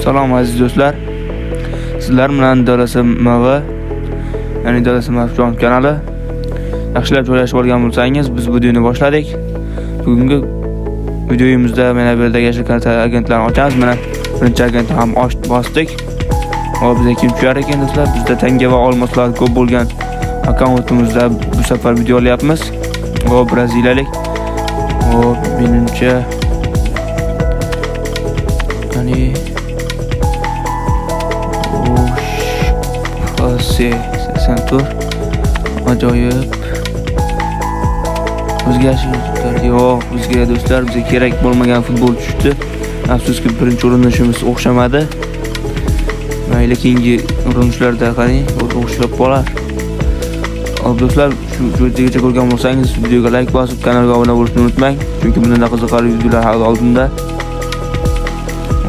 Salom aziz do'stlar. Sizlar bilan DLSMV, ya'ni DLSMV kanali yaxshilab joylashib olgan bo'lsangiz, biz videoni boshladik. Bugungi videomizda mana bu yerdagi yashil agentlarni ochamiz. Mana birinchi agentni ham bosdik. Hop, bizga kim tushar ekan do'stlar? Bizda tanga va olmoslar ko'p bo'lgan akkauntimizda bu safar video olyapmiz. Hop, braziliyalik. Hop, menimcha qani Sentur ajoyib. Bizga bizga do'stlar, bizga kerak bo'lmagan futbol tushdi. Afsuski birinchi urinishimiz o'xshamadi. Mayli keyingi urinishlarda qani o'xshab qolar. Do'stlar, shu videogacha ko'rgan bo'lsangiz, videoga like bosib, kanalga obuna bo'lishni unutmang, chunki bunday qiziqarli videolar hali oldinda.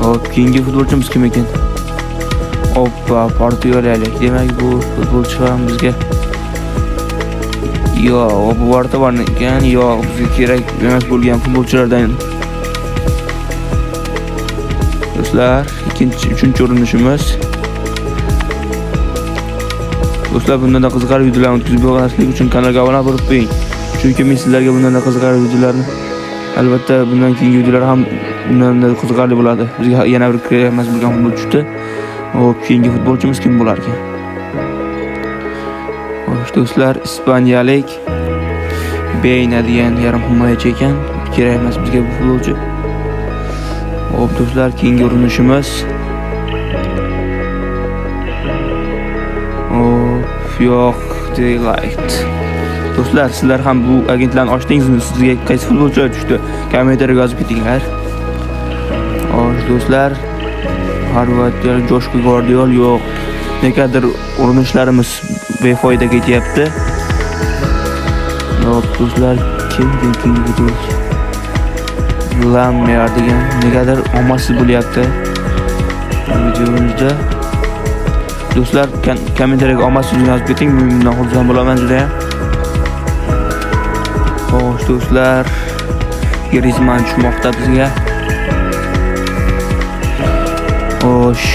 Hop, keyingi futbolchimiz kim ekan? Hoppa, Portugaliyalik. Demak, bu futbolchi ham bizga bu varta bor ekan, bizga kerak emas bo'lgan futbolchilardan. Do'stlar, uchinchi urinishimiz. Do'stlar, bundan qiziqarli videolarni o'tkazib bermaslik uchun kanalga obuna bo'lib qo'ying. Chunki men sizlarga bundan qiziqarli videolarni, albatta bundan keyingi videolar ham bundan qiziqarli bo'ladi. Bizga yana bir kerak emas bo'lgan futbolchi tushdi. Hop, keyingi futbolchimiz kim bo'lar ekan? Xo'sh do'stlar, ispaniyalik Beyna degan yarim himoyachi ekan. Kerak emas bizga bu futbolchi. Hop do'stlar, keyingi urinishimiz. Yo'q, delight. Do'stlar, sizlar ham bu agentlarni ochdingizmi? Sizga qaysi futbolchilar tushdi? Kommentariyga yozib ketinglar. Xo'sh do'stlar, Horvatiyalik Joshko Gvardiol yo'q. Negadir urinishlarimiz befoyda ketyapti. Yo'q do'stlar, kim futbolchi? Lammer degan negadir omadsiz bo'lyapti videomizda. Do'stlar, kommentariyaga omadsiz yozib keting, men bundan xursand bo'laman juda ham. Xo'sh do'stlar, Griezmann tushmoqda bizga. Xo'sh,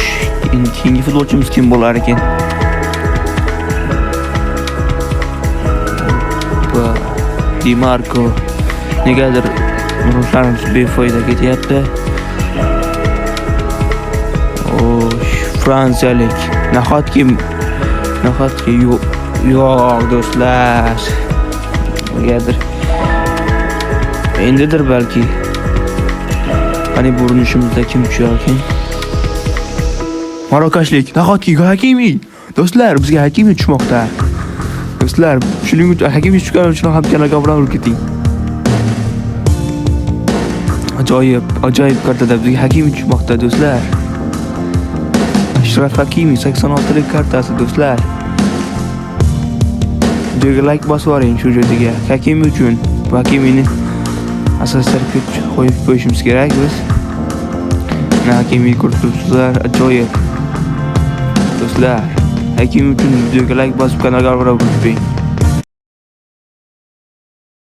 keyingi futbolchimiz kim bo'lar ekan? Di Marco. Negadir urinishlarimiz befoyda ketyapti. Xo'sh, fransiyalik. Nahotki yo'q do'stlar. Negadir endidir balki. Qani bu urinishimizda kim tushar ekan? Marokashlik. Nahotki Hakimi. Do'stlar, bizga Hakimi tushmoqda. Do'stlar, shuning uchun Hakimi tushgani uchun ham kanalga obuna bo'lib keting. Ajoyib kartada bizga Hakimi tushmoqda do'stlar. Ashraf Hakimi 86lik kartasi do'stlar. Videoga like bosib yuboring shu joyga. Hakimi uchun Hakimini asoslarga qo'yib qo'yishimiz kerak biz. Hakimi ko'rib turibsizlar, ajoyib. Do'stlar, Hakimi uchun videoga like bosib kanalga obuna bo'ling.